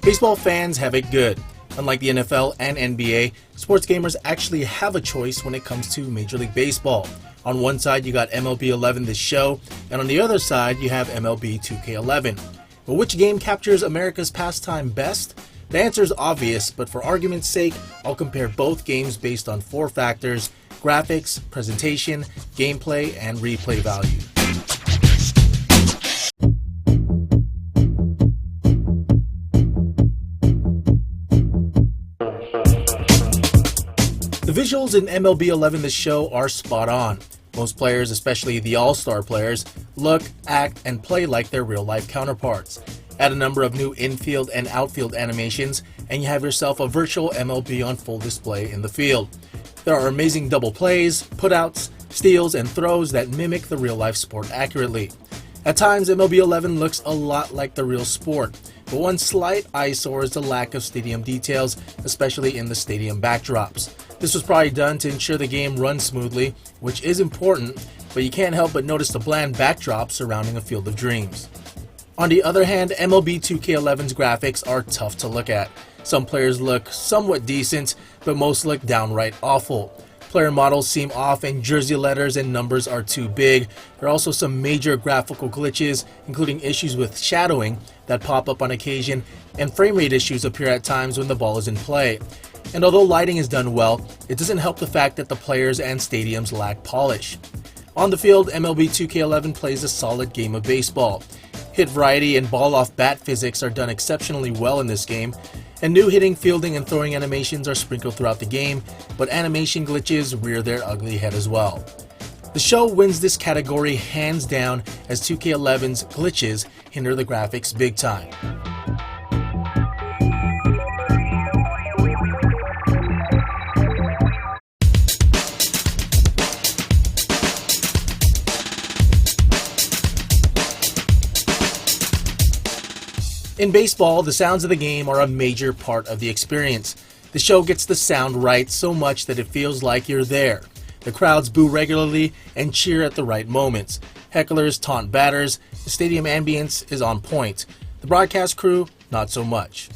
Baseball fans have it good. Unlike the NFL and NBA, sports gamers actually have a choice when it comes to Major League Baseball. On one side, you got MLB 11 this show, and on the other side, you have MLB 2K11. But which game captures America's pastime best? The answer is obvious, but for argument's sake, I'll compare both games based on 4 factors: graphics, presentation, gameplay, and replay value. The visuals in MLB 11 this show are spot on. Most players, especially the all-star players, look, act, and play like their real-life counterparts. Add a number of new infield and outfield animations, and you have yourself a virtual MLB on full display in the field. There are amazing double plays, putouts, steals, and throws that mimic the real-life sport accurately. At times, MLB 11 looks a lot like the real sport, but one slight eyesore is the lack of stadium details, especially in the stadium backdrops. This was probably done to ensure the game runs smoothly, which is important, but you can't help but notice the bland backdrop surrounding a field of dreams. On the other hand, MLB 2K11's graphics are tough to look at. Some players look somewhat decent, but most look downright awful. Player models seem off and jersey letters and numbers are too big. There are also some major graphical glitches, including issues with shadowing that pop up on occasion, and frame rate issues appear at times when the ball is in play. And although lighting is done well, it doesn't help the fact that the players and stadiums lack polish. On the field, MLB 2K11 plays a solid game of baseball. Hit variety and ball-off bat physics are done exceptionally well in this game, and new hitting, fielding, and throwing animations are sprinkled throughout the game, but animation glitches rear their ugly head as well. The show wins this category hands down, as 2K11's glitches hinder the graphics big time. In baseball, the sounds of the game are a major part of the experience. The show gets the sound right so much that it feels like you're there. The crowds boo regularly and cheer at the right moments. Hecklers taunt batters. The stadium ambience is on point. The broadcast crew, not so much.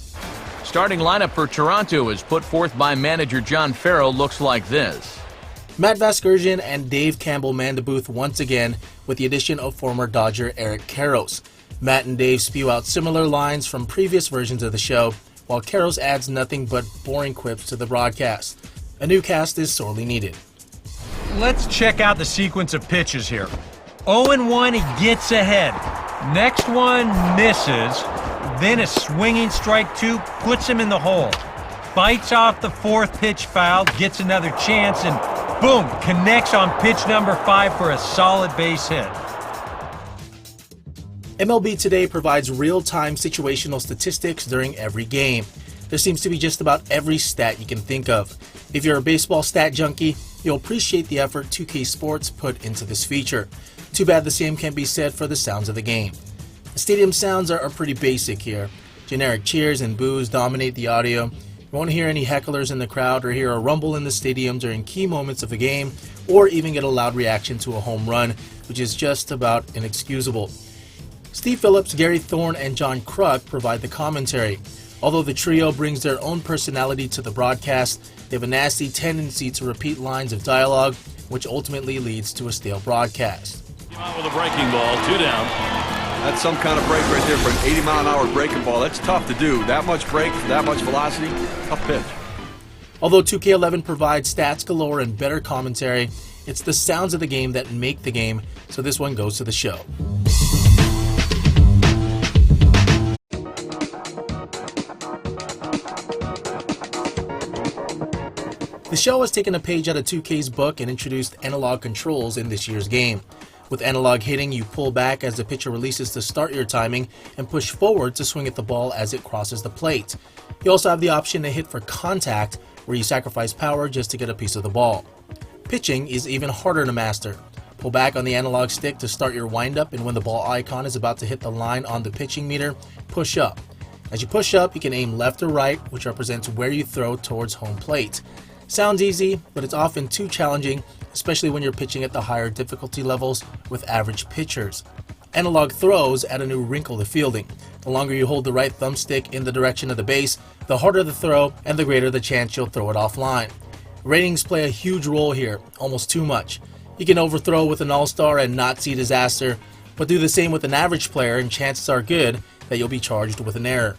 Starting lineup for Toronto is put forth by manager John Farrell looks like this. Matt Vasgersian and Dave Campbell man the booth once again with the addition of former Dodger Eric Karros. Matt and Dave spew out similar lines from previous versions of the show, while Karros adds nothing but boring quips to the broadcast. A new cast is sorely needed. Let's check out the sequence of pitches here. 0-1, he gets ahead. Next one misses. Then a swinging strike 2 puts him in the hole. Bites off the 4th pitch foul, gets another chance, and boom, connects on pitch number 5 for a solid base hit. MLB Today provides real-time situational statistics during every game. There seems to be just about every stat you can think of. If you're a baseball stat junkie, you'll appreciate the effort 2K Sports put into this feature. Too bad the same can't be said for the sounds of the game. The stadium sounds are pretty basic here. Generic cheers and boos dominate the audio. You won't hear any hecklers in the crowd or hear a rumble in the stadium during key moments of a game, or even get a loud reaction to a home run, which is just about inexcusable. Steve Phillips, Gary Thorne, and John Kruk provide the commentary. Although the trio brings their own personality to the broadcast, they have a nasty tendency to repeat lines of dialogue, which ultimately leads to a stale broadcast. Out with a breaking ball, 2 down. That's some kind of break right there for an 80-mile-an-hour breaking ball. That's tough to do. That much break, that much velocity, tough pitch. Although 2K11 provides stats galore and better commentary, it's the sounds of the game that make the game, so this one goes to the show. The show has taken a page out of 2K's book and introduced analog controls in this year's game. With analog hitting, you pull back as the pitcher releases to start your timing and push forward to swing at the ball as it crosses the plate. You also have the option to hit for contact, where you sacrifice power just to get a piece of the ball. Pitching is even harder to master. Pull back on the analog stick to start your windup, and when the ball icon is about to hit the line on the pitching meter, push up. As you push up, you can aim left or right, which represents where you throw towards home plate. Sounds easy, but it's often too challenging, especially when you're pitching at the higher difficulty levels with average pitchers. Analog throws add a new wrinkle to fielding. The longer you hold the right thumbstick in the direction of the base, the harder the throw and the greater the chance you'll throw it offline. Ratings play a huge role here, almost too much. You can overthrow with an all-star and not see disaster, but do the same with an average player and chances are good that you'll be charged with an error.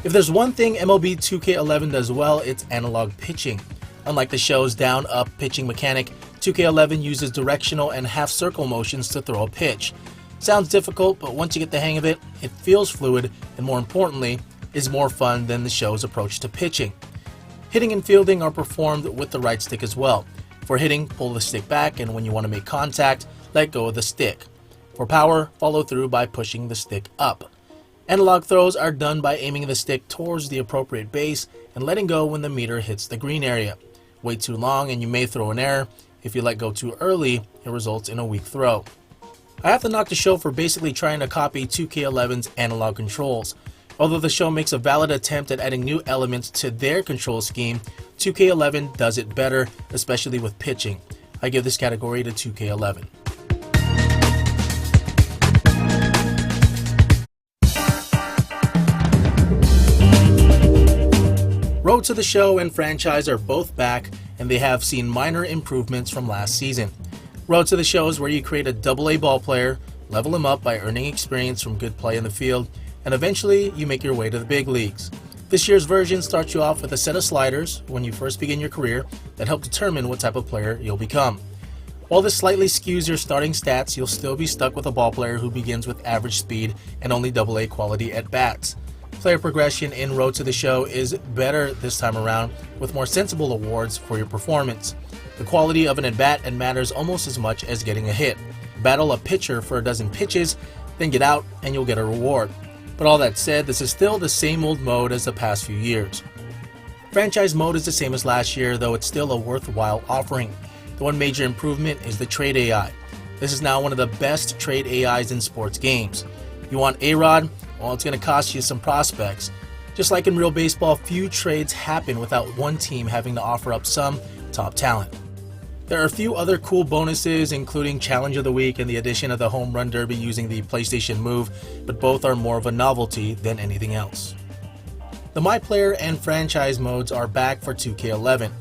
If there's one thing MLB 2K11 does well, it's analog pitching. Unlike the show's down-up pitching mechanic, 2K11 uses directional and half-circle motions to throw a pitch. Sounds difficult, but once you get the hang of it, it feels fluid and, more importantly, is more fun than the show's approach to pitching. Hitting and fielding are performed with the right stick as well. For hitting, pull the stick back, and when you want to make contact, let go of the stick. For power, follow through by pushing the stick up. Analog throws are done by aiming the stick towards the appropriate base and letting go when the meter hits the green area. Wait too long and you may throw an error. If you let go too early, it results in a weak throw. I have to knock the show for basically trying to copy 2K11's analog controls. Although the show makes a valid attempt at adding new elements to their control scheme, 2K11 does it better, especially with pitching. I give this category to 2K11. Road to the Show and franchise are both back, and they have seen minor improvements from last season. Road to the Show is where you create a AA ball player, level him up by earning experience from good play in the field, and eventually you make your way to the big leagues. This year's version starts you off with a set of sliders when you first begin your career that help determine what type of player you'll become. While this slightly skews your starting stats, you'll still be stuck with a ball player who begins with average speed and only AA quality at bats. Player progression in Road to the Show is better this time around, with more sensible awards for your performance. The quality of an at-bat and matters almost as much as getting a hit. Battle a pitcher for a dozen pitches, then get out and you'll get a reward. But all that said, this is still the same old mode as the past few years. Franchise mode is the same as last year, though it's still a worthwhile offering. The one major improvement is the trade AI. This is now one of the best trade AIs in sports games. You want A-Rod? Well, it's going to cost you some prospects. Just like in real baseball, few trades happen without one team having to offer up some top talent. There are a few other cool bonuses, including Challenge of the Week and the addition of the Home Run Derby using the PlayStation Move, but both are more of a novelty than anything else. The My Player and Franchise modes are back for 2K11.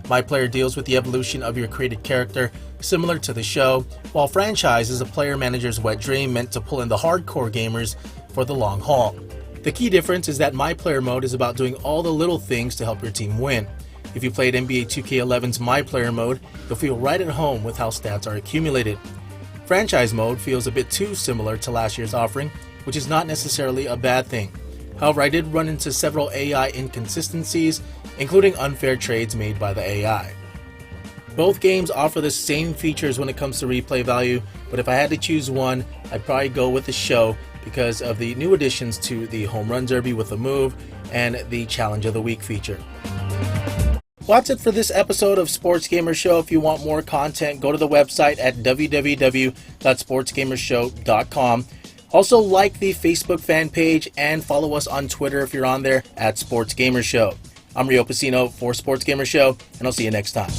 My Player deals with the evolution of your created character, similar to the show, while Franchise is a player manager's wet dream meant to pull in the hardcore gamers for the long haul. The key difference is that My Player mode is about doing all the little things to help your team win. If you played NBA 2K11's My Player mode, you'll feel right at home with how stats are accumulated. Franchise mode feels a bit too similar to last year's offering, which is not necessarily a bad thing. However, I did run into several AI inconsistencies, including unfair trades made by the AI. Both games offer the same features when it comes to replay value, but if I had to choose one, I'd probably go with the show because of the new additions to the Home Run Derby with a move and the Challenge of the Week feature. Well, that's it for this episode of Sports Gamer Show. If you want more content, go to the website at www.sportsgamershow.com. Also, like the Facebook fan page and follow us on Twitter if you're on there at SportsGamerShow. I'm Rio Pesino for Sports Gamer Show, and I'll see you next time.